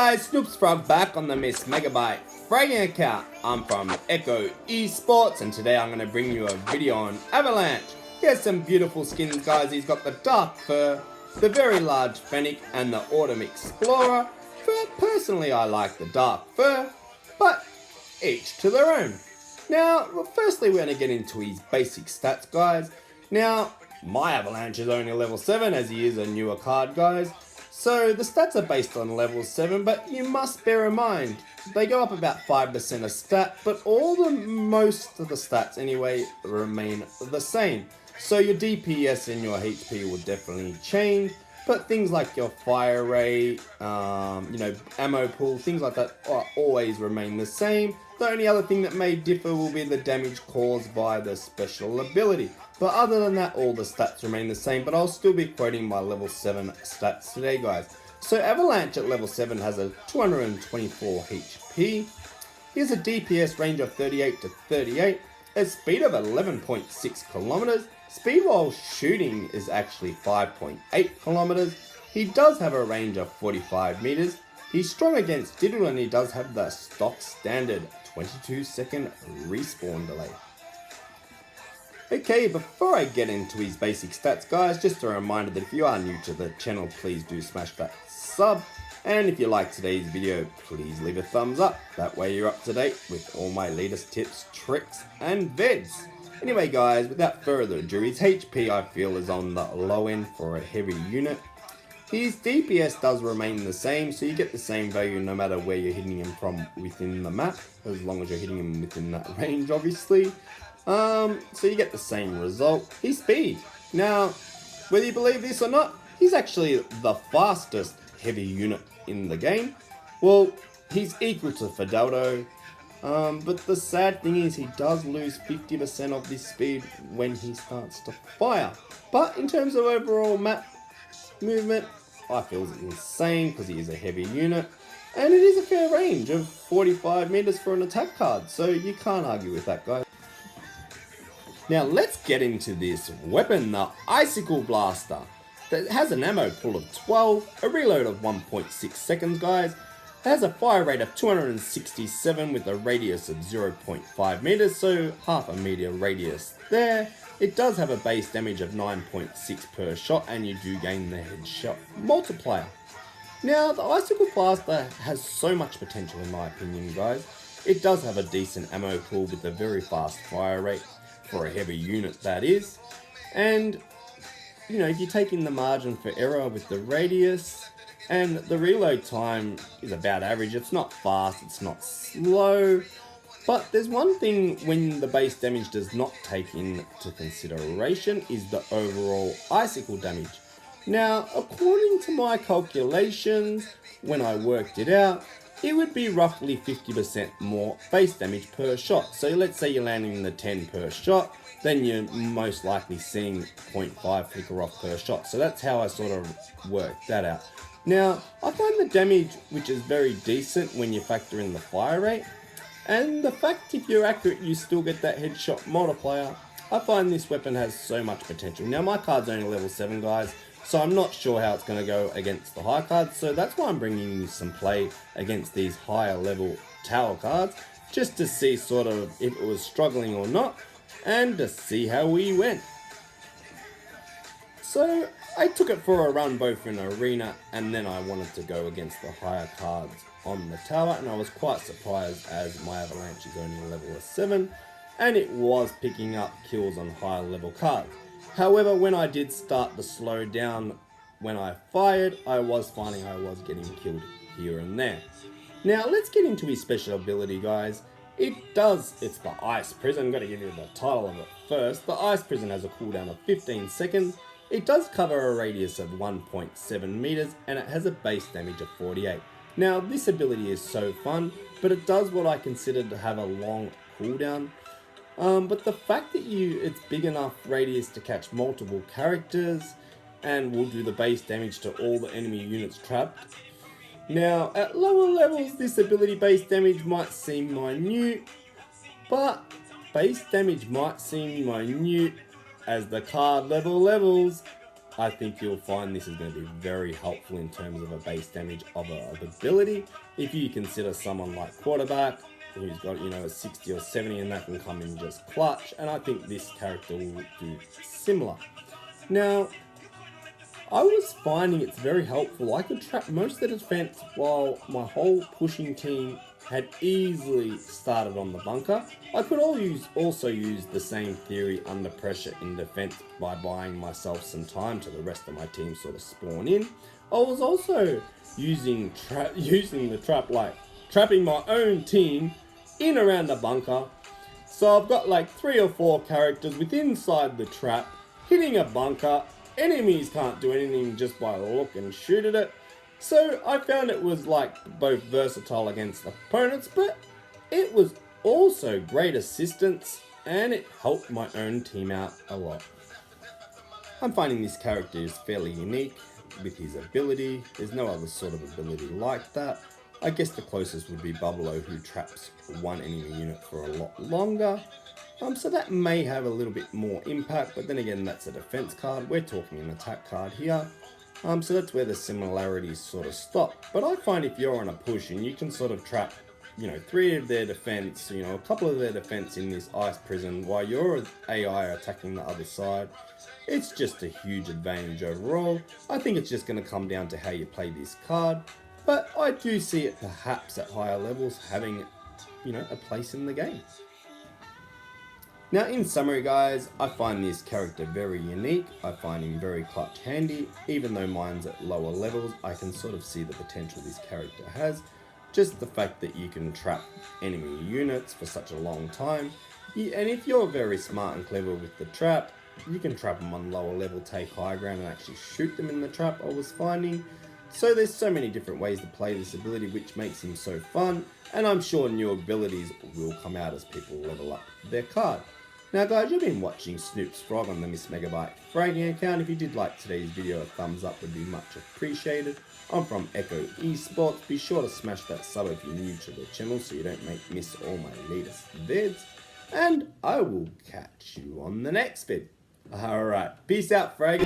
guys, Snoopsfrog back on the Miss Megabyte fragging account. I'm from Echo Esports and today I'm going to bring you a video on Avalanche. He has some beautiful skins, guys. He's got the Dark Fur, the Very Large Fennec and the Autumn Explorer. Personally, I like the Dark Fur, but each to their own. Now, firstly we're going to get into his basic stats, guys. Now, my Avalanche is only level 7 as he is a newer card, guys. So the stats are based on level 7, but you must bear in mind, they go up about 5% a stat, but most of the stats anyway remain the same. So your DPS and your HP will definitely change, but things like your fire rate, ammo pool, things like that always remain the same. The only other thing that may differ will be the damage caused by the special ability. But other than that, all the stats remain the same, but I'll still be quoting my level 7 stats today, guys. So Avalanche at level 7 has a 224 HP. He has a DPS range of 38 to 38, a speed of 11.6 kilometers. Speed while shooting is actually 5.8 kilometers. He does have a range of 45 meters. He's strong against Diddle and he does have the stock standard 22-second respawn delay. Okay, before I get into his basic stats, guys, just a reminder that if you are new to the channel, please do smash that sub. And if you like today's video, please leave a thumbs up. That way you're up to date with all my latest tips, tricks, and vids. Anyway, guys, without further ado, his HP I feel is on the low end for a heavy unit. His DPS does remain the same, so you get the same value no matter where you're hitting him from within the map, as long as you're hitting him within that range, obviously. So you get the same result. His speed. Now, whether you believe this or not, he's actually the fastest heavy unit in the game. Well, he's equal to Fidaldo, but the sad thing is he does lose 50% of this speed when he starts to fire. But in terms of overall map movement, I feel it's insane because he is a heavy unit. And it is a fair range of 45 meters for an attack card, so you can't argue with that, guys. Now let's get into this weapon, the Icicle Blaster, that has an ammo pool of 12, a reload of 1.6 seconds, guys. It has a fire rate of 267 with a radius of 0.5 meters, so half a meter radius there. It does have a base damage of 9.6 per shot, and you do gain the headshot multiplier. Now, the Icicle Blaster has so much potential in my opinion, guys. It does have a decent ammo pool with a very fast fire rate, for a heavy unit that is. And, you know, if you take in the margin for error with the radius, and the reload time is about average. It's not fast, it's not slow. But there's one thing when the base damage does not take into consideration is the overall icicle damage. Now, according to my calculations, when I worked it out, it would be roughly 50% more base damage per shot. So let's say you're landing the 10 per shot, then you're most likely seeing 0.5 flicker off per shot. So that's how I sort of worked that out. Now, I find the damage, which is very decent when you factor in the fire rate, and the fact if you're accurate you still get that headshot multiplier. I find this weapon has so much potential. Now my card's only level 7, guys, so I'm not sure how it's going to go against the high cards, so that's why I'm bringing you some play against these higher level tower cards, just to see sort of if it was struggling or not, and to see how we went. So I took it for a run both in arena, and then I wanted to go against the higher cards on the tower, and I was quite surprised as my Avalanche is only level 7, and it was picking up kills on higher level cards. However, when I did start to slow down when I fired, I was finding I was getting killed here and there. Now, let's get into his special ability, guys. It's the Ice Prison. I'm going to give you the title of it first. The Ice Prison has a cooldown of 15 seconds. It does cover a radius of 1.7 meters, and it has a base damage of 48. Now, this ability is so fun, but it does what I consider to have a long cooldown. But the fact that it's big enough radius to catch multiple characters and will do the base damage to all the enemy units trapped. Now, at lower levels, this ability base damage might seem minute, but base damage might seem minute as the card level levels. I think you'll find this is going to be very helpful in terms of a base damage of ability. If you consider someone like Quarterback, who's got, you know, a 60 or 70 and that can come in just clutch, and I think this character will do similar. Now, I was finding it's very helpful. I could trap most of the defense while my whole pushing team had easily started on the bunker. I could also use the same theory under pressure in defense by buying myself some time to the rest of my team sort of spawn in. I was also using the trap, like trapping my own team in around the bunker. So I've got like 3 or 4 characters within inside the trap hitting a bunker. Enemies can't do anything just by look and shoot at it. So I found it was like both versatile against opponents, but it was also great assistance and it helped my own team out a lot. I'm finding this character is fairly unique with his ability. There's no other sort of ability like that. I guess the closest would be Bubbalo, who traps one enemy unit for a lot longer. So that may have a little bit more impact, but then again, that's a defense card. We're talking an attack card here. So that's where the similarities sort of stop. But I find if you're on a push and you can sort of trap, you know, 3 of their defense, you know, a couple of their defense in this ice prison while your AI are attacking the other side, it's just a huge advantage overall. I think it's just going to come down to how you play this card. But I do see it perhaps at higher levels having, you know, a place in the game. Now in summary guys, I find this character very unique. I find him very clutch handy. Even though mine's at lower levels, I can sort of see the potential this character has. Just the fact that you can trap enemy units for such a long time. And if you're very smart and clever with the trap, you can trap them on lower level, take high ground and actually shoot them in the trap, I was finding. So there's so many different ways to play this ability, which makes him so fun. And I'm sure new abilities will come out as people level up their card. Now guys, you've been watching Snoop's Frog on the Miss Megabyte Fragging account. If you did like today's video, a thumbs up would be much appreciated. I'm from Echo Esports. Be sure to smash that sub if you're new to the channel so you don't miss all my latest vids. And I will catch you on the next vid. Alright, peace out, Fragging.